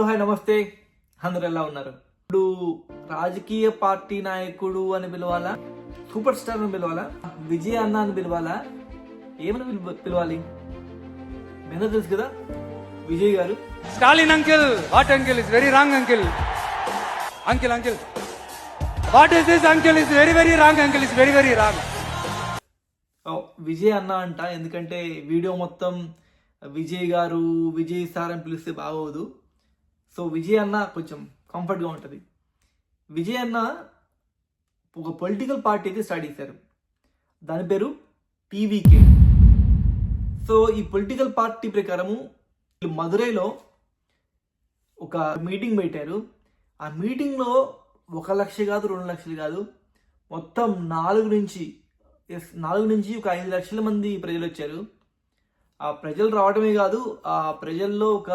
Hi నమస్తే, అందరు ఎలా ఉన్నారు? ఇప్పుడు రాజకీయ పార్టీ నాయకుడు అని పిలవాలా, సూపర్ స్టార్ అని పిలవాలా, విజయ్ అన్న అని పిలవాలా, ఏమని పిలవాలి? మీద తెలుసు కదా విజయ్ గారు. Stalin uncle, what uncle is very wrong uncle. Uncle uncle what is this uncle is very very wrong uncle is very very wrong. Vijay అన్న అంట, ఎందుకంటే వీడియో మొత్తం విజయ్ గారు విజయ్ సార్ అని పిలిస్తే బాగోదు. సో విజయ్ అన్న కొంచెం కంఫర్ట్గా ఉంటుంది. విజయ్ అన్న ఒక పొలిటికల్ పార్టీ అయితే స్టార్ట్ చేశారు, దాని పేరు టీవీకే. సో ఈ పొలిటికల్ పార్టీ ప్రకారము మదురైలో ఒక మీటింగ్ పెట్టారు. ఆ మీటింగ్లో 1 లక్ష కాదు, 2 లక్షలు కాదు, మొత్తం 4 నుంచి ఒక 5 లక్షల మంది ప్రజలు వచ్చారు. ఆ ప్రజలు రావడమే కాదు, ఆ ప్రజల్లో ఒక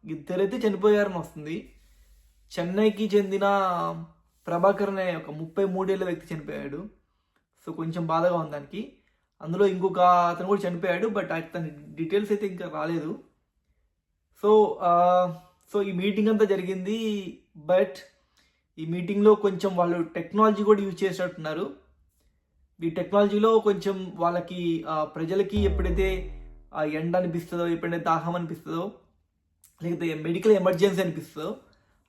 2 అయితే చనిపోయారని వస్తుంది. చెన్నైకి చెందిన ప్రభాకర్ అనే ఒక 33 ఏళ్ళ వ్యక్తి చనిపోయాడు. సో కొంచెం బాధగా ఉంది దానికి. అందులో ఇంకొక అతను కూడా చనిపోయాడు, బట్ అతని డీటెయిల్స్ అయితే ఇంకా రాలేదు. సో ఈ మీటింగ్ అంతా జరిగింది. బట్ ఈ మీటింగ్లో కొంచెం వాళ్ళు టెక్నాలజీ కూడా యూజ్ చేసినట్టున్నారు. ఈ టెక్నాలజీలో కొంచెం వాళ్ళకి ప్రజలకి ఎప్పుడైతే ఎండ అనిపిస్తుందో, ఎప్పుడైతే దాహం అనిపిస్తుందో, లేకపోతే మెడికల్ ఎమర్జెన్సీ అనిపిస్తుందో,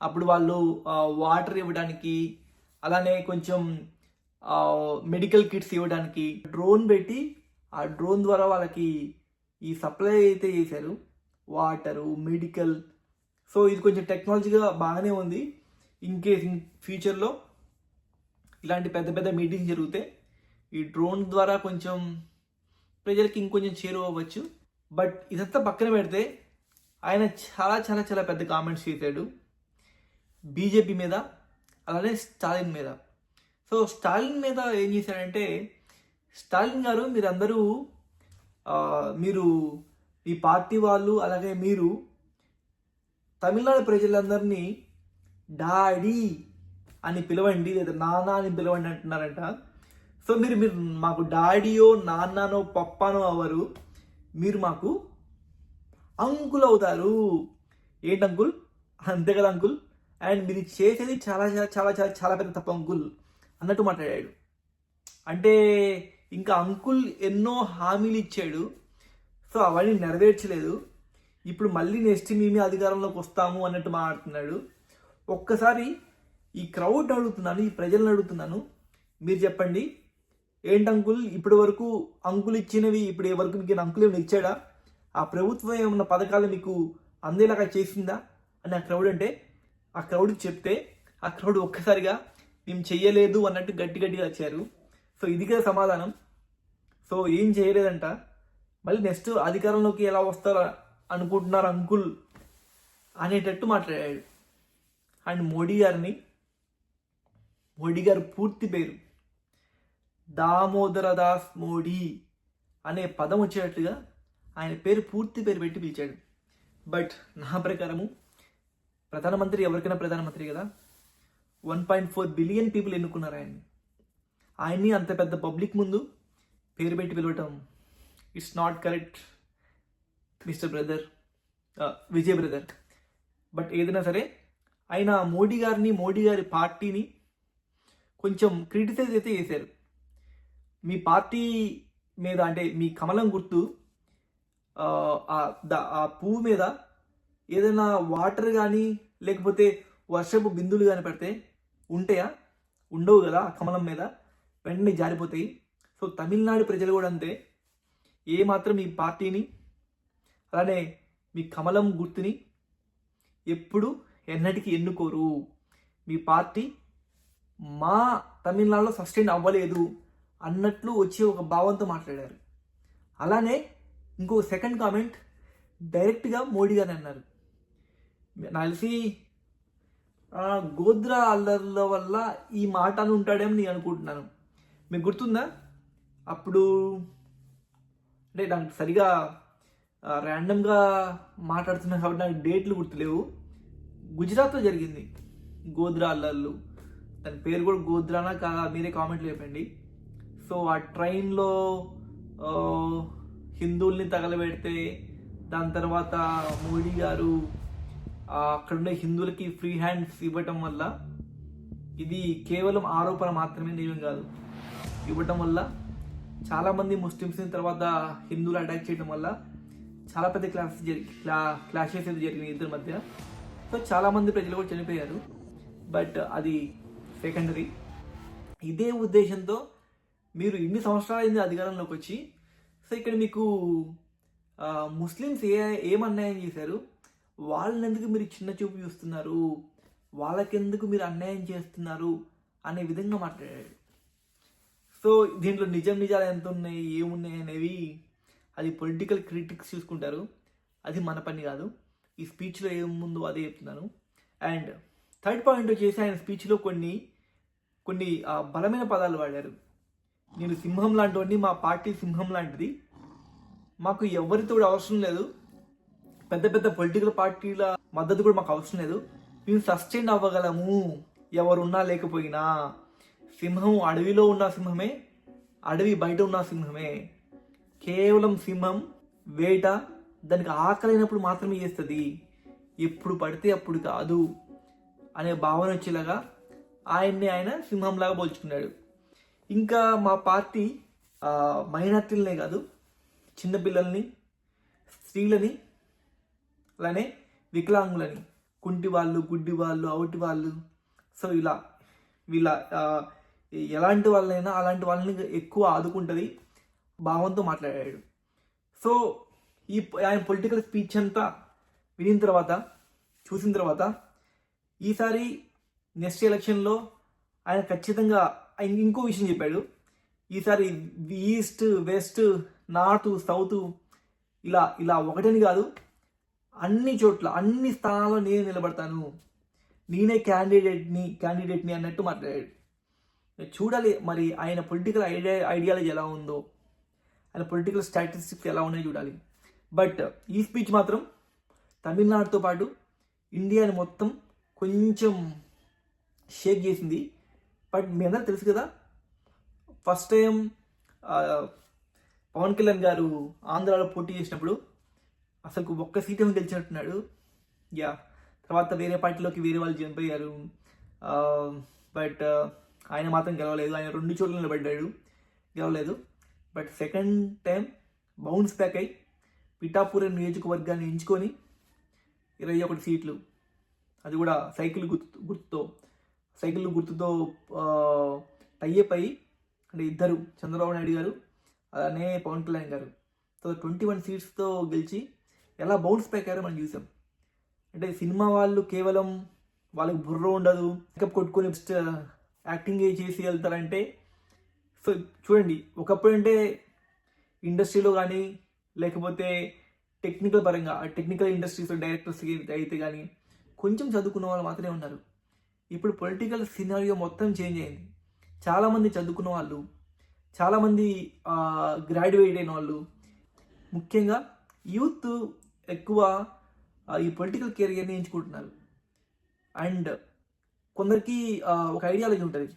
అప్పుడు వాళ్ళు వాటర్ ఇవ్వడానికి, అలానే కొంచెం మెడికల్ కిట్స్ ఇవ్వడానికి డ్రోన్ పెట్టి ఆ డ్రోన్ ద్వారా వాళ్ళకి ఈ సప్లై అయితే చేశారు, వాటరు, మెడికల్. సో ఇది కొంచెం టెక్నాలజీగా బాగానే ఉంది. ఇన్ కేస్ ఇన్ ఫ్యూచర్లో ఇలాంటి పెద్ద పెద్ద మీటింగ్స్ జరిగితే ఈ డ్రోన్ ద్వారా కొంచెం ప్రజలకి ఇంకొంచెం చేరువవ్వచ్చు. బట్ ఇదంతా పక్కన పెడితే ఆయన చాలా చాలా చాలా పెద్ద కామెంట్స్ చేశాడు బీజేపీ మీద, అలానే స్టాలిన్ మీద. సో స్టాలిన్ మీద ఏం చేశాడంటే, స్టాలిన్ గారు మీరు ఈ పార్టీ వాళ్ళు అలాగే మీరు తమిళనాడు ప్రజలందరినీ డాడీ అని పిలవండి, లేదా నాన్న అని పిలవండి అంటున్నారంట. సో మీరు మాకు డాడీయో నాన్ననో పప్పానో అవ్వరు, మీరు మాకు అంకుల్ అవుతారు. ఏంటి అంకుల్? అంతే కదా అంకుల్, అండ్ మీరు చేసేది చాలా చాలా చాలా చాలా పెద్ద తప్పు అంకుల్ అన్నట్టు మాట్లాడాడు. అంటే ఇంకా అంకుల్ ఎన్నో హామీలు ఇచ్చాడు, సో అవన్నీ నెరవేర్చలేదు. ఇప్పుడు మళ్ళీ నెక్స్ట్ మేమే అధికారంలోకి వస్తాము అన్నట్టు మాట్లాడుతున్నాడు. ఒక్కసారి ఈ క్రౌడ్ అడుగుతున్నాను, ఈ ప్రజలను అడుగుతున్నాను, మీరు చెప్పండి, ఏంటి అంకుల్ ఇప్పటి వరకు అంకుల్ ఇచ్చినవి ఇప్పుడు వరకు మీకు అంకుల్ ఏమైనా ఇచ్చాడా? ఆ ప్రభుత్వం ఏమన్నా పథకాలు మీకు అందేలాగా చేసిందా అని ఆ క్రౌడ్ అంటే, ఆ క్రౌడ్కి చెప్తే ఆ క్రౌడ్ ఒక్కసారిగా మేము చెయ్యలేదు అన్నట్టు గట్టిగా వచ్చారు. సో ఇది కదా సమాధానం. సో ఏం చేయలేదంట, మళ్ళీ నెక్స్ట్ అధికారంలోకి ఎలా వస్తారో అనుకుంటున్నారు అంకుల్ అనేటట్టు మాట్లాడాడు. అండ్ మోడీ గారు పూర్తి పేరు దామోదర దాస్ మోడీ అనే పదం వచ్చేటట్టుగా ఆయన పూర్తి పేరు పెట్టి పిలిచాడు. బట్ నా ప్రకారము ప్రధానమంత్రి ఎవరికైనా ప్రధానమంత్రి కదా, 1.4 బిలియన్ పీపుల్ ఎన్నుకున్నారు ఆయన్ని అంత పెద్ద పబ్లిక్ ముందు పేరు పెట్టి పిలవటం it's not correct mister brother, Vijay brother. But ఏదైనా సరే ఆయన మోడీ గారి పార్టీని కొంచెం క్రిటిసైజ్ అయితే చేశారు. మీ పార్టీ మీద, అంటే మీ కమలం గుర్తు ఆ పువ్వు మీద ఏదైనా వాటర్ కానీ లేకపోతే వర్షపు బిందులు కానీ పెడితే ఉంటాయా? ఉండవు కదా. ఆ కమలం మీద వెంటనే జారిపోతాయి. సో తమిళనాడు ప్రజలు కూడా అంతే, ఏమాత్రం మీ పార్టీని అలానే మీ కమలం గుర్తుని ఎప్పుడు ఎన్నటికీ ఎన్నుకోరు. మీ పార్టీ మా తమిళనాడులో సస్టైన్ అవ్వలేదు అన్నట్లు వచ్చి ఒక భావంతో మాట్లాడారు. అలానే ఇంకో సెకండ్ కామెంట్ డైరెక్ట్గా మోడీ గారు అన్నారు. నాకు తెలిసి గోద్రా అల్లర్ల వల్ల ఈ మాట అని ఉంటాడేమో నేను అనుకుంటున్నాను. మీకు గుర్తుందా? అప్పుడు అంటే నాకు సరిగా ర్యాండమ్గా మాట్లాడుతున్నాను కాబట్టి నాకు డేట్లు గుర్తులేవు. గుజరాత్లో జరిగింది గోద్రా అల్లర్లు. దాని పేరు కూడా గోద్రానా కాదా మీరే కామెంట్లు చెప్పండి. సో ఆ ట్రైన్లో హిందువుల్ని తగలబెడితే దాని తర్వాత మోడీ గారు అక్కడుండే హిందువులకి ఫ్రీ హ్యాండ్స్ ఇవ్వటం వల్ల, ఇది కేవలం ఆరోపణ మాత్రమే, నిజం కాదు, ఇవ్వటం వల్ల చాలామంది ముస్లిమ్స్ని తర్వాత హిందువులు అటాక్ చేయడం వల్ల చాలా పెద్ద క్లాషెస్ అయితే జరిగినాయి ఇద్దరి మధ్య. సో చాలామంది ప్రజలు కూడా చనిపోయారు. బట్ అది సెకండరీ. ఇదే ఉద్దేశంతో మీరు ఇన్ని సంవత్సరాలైంది అధికారంలోకి వచ్చి, సో ఇక్కడ మీకు ముస్లిమ్స్ ఏం అన్యాయం చేశారు, వాళ్ళని ఎందుకు మీరు చిన్న చూపు చూస్తున్నారు, వాళ్ళకెందుకు మీరు అన్యాయం చేస్తున్నారు అనే విధంగా మాట్లాడాడు. సో దీంట్లో నిజాలు ఎంత ఉన్నాయి, ఏమున్నాయి అనేవి అది పొలిటికల్ క్రిటిక్స్ చూసుకుంటారు, అది మన పని కాదు. ఈ స్పీచ్లో ఏముందో అదే చెప్తున్నాను. అండ్ థర్డ్ పాయింట్ వచ్చేసి ఆయన స్పీచ్లో కొన్ని బలమైన పదాలు వాడారు. నేను సింహం లాంటివన్నీ, మా పార్టీ సింహం లాంటిది, మాకు ఎవరితో కూడా అవసరం లేదు, పెద్ద పెద్ద పొలిటికల్ పార్టీల మద్దతు కూడా మాకు అవసరం లేదు, మేము సస్టైన్ అవ్వగలము ఎవరున్నా లేకపోయినా. సింహం అడవిలో ఉన్న సింహమే, అడవి బయట ఉన్న సింహమే. కేవలం సింహం వేట దానికి ఆకలైనప్పుడు మాత్రమే చేస్తుంది, ఎప్పుడు పడితే అప్పుడు కాదు అనే భావన వచ్చేలాగా ఆయన సింహంలాగా పోల్చుకున్నాడు. ఇంకా మా పార్టీ మైనార్టీలనే కాదు, చిన్నపిల్లల్ని, స్త్రీలని, అలానే వికలాంగులని, కుంటి వాళ్ళు, గుడ్డి వాళ్ళు, అవుటి వాళ్ళు, సో వీళ్ళ ఎలాంటి వాళ్ళైనా అలాంటి వాళ్ళని ఎక్కువ ఆదుకుంటుంది భావంతో మాట్లాడాడు. సో ఆయన పొలిటికల్ స్పీచ్ అంతా వినిన తర్వాత, చూసిన తర్వాత, ఈసారి నెక్స్ట్ ఎలక్షన్లో ఆయన ఖచ్చితంగా ఇంకో విషయం చెప్పాడు. ఈసారి ఈస్ట్, వెస్ట్, నార్త్, సౌత్ ఇలా ఒకటని కాదు, అన్ని చోట్ల, అన్ని స్థానాల్లో నేనే నిలబడతాను, నేనే క్యాండిడేట్ని అన్నట్టు మాట్లాడాడు. చూడాలి మరి ఆయన పొలిటికల్ ఐడియాలజీ ఎలా ఉందో, ఆయన పొలిటికల్ స్టాటిస్టిక్స్ ఎలా ఉన్నాయో చూడాలి. బట్ ఈ స్పీచ్ మాత్రం తమిళనాడుతో పాటు ఇండియాని మొత్తం కొంచెం షేక్ చేసింది. బట్ మీ అందరూ తెలుసు కదా, ఫస్ట్ టైం పవన్ కళ్యాణ్ గారు ఆంధ్రాలో పోటీ చేసినప్పుడు అసలు ఒక్క సీట్ ఏమో గెలిచినట్టున్నాడు. తర్వాత వేరే పార్టీలోకి వేరే వాళ్ళు చనిపోయారు. బట్ ఆయన మాత్రం గెలవలేదు. ఆయన 2 చోట్ల నిలబడ్డాడు, గెలవలేదు. But second time bounce back అయి పిఠాపురం నియోజకవర్గాన్ని ఎంచుకొని 21 సీట్లు, అది కూడా సైకిల్ గుర్తుతో టైఅప్ అయ్యి, అంటే ఇద్దరు, చంద్రబాబు నాయుడు గారు అలానే పవన్ కళ్యాణ్ గారు, సో 21 సీట్స్తో గెలిచి ఎలా బౌన్స్ బ్యాక్ అయ్యారో మనం చూసాం. అంటే సినిమా వాళ్ళు కేవలం వాళ్ళకి బుర్ర ఉండదు, మేకప్ కొట్టుకొని యాక్టింగ్ చేసి వెళ్తారంటే, సో చూడండి, ఒకప్పుడు అంటే ఇండస్ట్రీలో కానీ లేకపోతే టెక్నికల్ ఇండస్ట్రీస్లో డైరెక్టర్స్ అయితే కానీ కొంచెం చదువుకున్న వాళ్ళు మాత్రమే ఉన్నారు. ఇప్పుడు పొలిటికల్ సినారియో మొత్తం చేంజ్ అయింది. చాలామంది చదువుకున్న వాళ్ళు, చాలామంది గ్రాడ్యుయేట్ అయిన వాళ్ళు, ముఖ్యంగా యూత్ ఎక్కువ ఈ పొలిటికల్ కెరియర్ని ఎంచుకుంటున్నారు. అండ్ కొందరికి ఒక ఐడియాలజీ ఉంటుంది.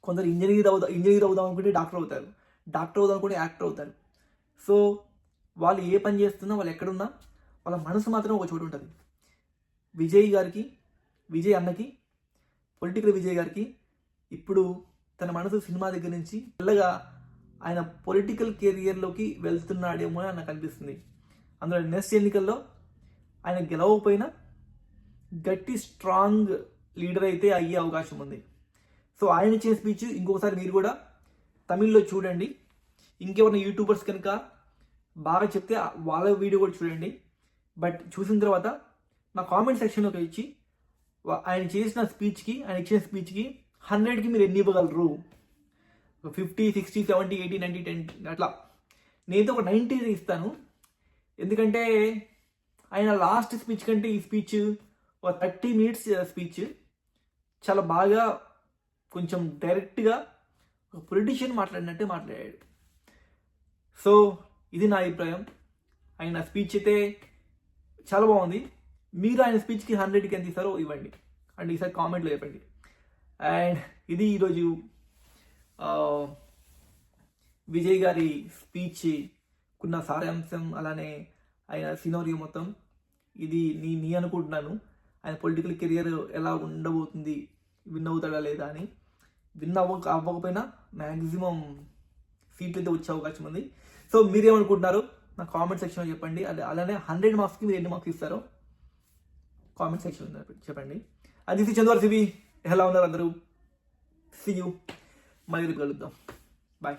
కొందరు ఇంజనీర్ అవుదాం అనుకుంటే డాక్టర్ అవుతారు, డాక్టర్ అవుదాం అనుకుంటే యాక్టర్ అవుతారు. సో వాళ్ళు ఏ పని చేస్తున్నా, వాళ్ళు ఎక్కడున్నా వాళ్ళ మనసు మాత్రం ఒక చోటు ఉంటుంది. విజయ్ అన్నకి, పొలిటికల్ విజయ్ గారికి ఇప్పుడు తన మనసు సినిమా దగ్గర నుంచి మెల్లగా ఆయన పొలిటికల్ కెరియర్లోకి వెళ్తున్నాడేమో అని నాకు అనిపిస్తుంది. అందులో నెక్స్ట్ ఎన్నికల్లో ఆయన గెలవకపోయినా గట్టి స్ట్రాంగ్ లీడర్ అయితే అయ్యే అవకాశం ఉంది. సో ఆయన ఇచ్చిన స్పీచ్ ఇంకొకసారి మీరు కూడా తమిళ్లో చూడండి. ఇంకెవరైనా యూట్యూబర్స్ కనుక బాగా చెప్తే వాళ్ళ వీడియో కూడా చూడండి. బట్ చూసిన తర్వాత నా కామెంట్ సెక్షన్లోకి ఇచ్చి ఆయన ఇచ్చిన స్పీచ్కి 100కి మీరు ఎన్ని ఇవ్వగలరు, 50, 60, 70, 80, 90, 10 అట్లా. నేనైతే ఒక 90 ఇస్తాను. ఎందుకంటే ఆయన లాస్ట్ స్పీచ్ కంటే ఈ స్పీచ్ ఒక 30 minutes స్పీచ్ చాలా బాగా, కొంచెం డైరెక్ట్గా ఒక పొలిటీషియన్ మాట్లాడినట్టే మాట్లాడాడు. సో ఇది నా అభిప్రాయం. ఆయన స్పీచ్ అయితే చాలా బాగుంది. మీరు ఆయన స్పీచ్కి 100కి ఎంత ఇస్తారో ఇవ్వండి అండ్ ఈసారి కామెంట్లో చెప్పండి. అండ్ ఇది ఈరోజు విజయ్ గారి స్పీచ్ కున్న సారాంశం, అలానే ఆయన సినారియో మొత్తం. ఇది నీ అనుకుంటున్నాను. ఆయన పొలిటికల్ కెరియర్ ఎలా ఉండబోతుంది, విన్ అవుతాడా లేదా అని. విన్ అవ్వకపోయినా మ్యాక్సిమం సీట్లు అయితే వచ్చే అవకాశం ఉంది. సో మీరేమనుకుంటున్నారు నా కామెంట్ సెక్షన్లో చెప్పండి. అలానే 100 మార్క్స్కి మీరు ఎన్ని మార్క్స్ ఇస్తారో కామెంట్ సెక్షన్లో చెప్పండి. అది చంద్రవారి సివి, ఎలా ఉన్నారు అందరూ? సీ యూ, మళ్ళీ రేపు కలుద్దాం. బాయ్.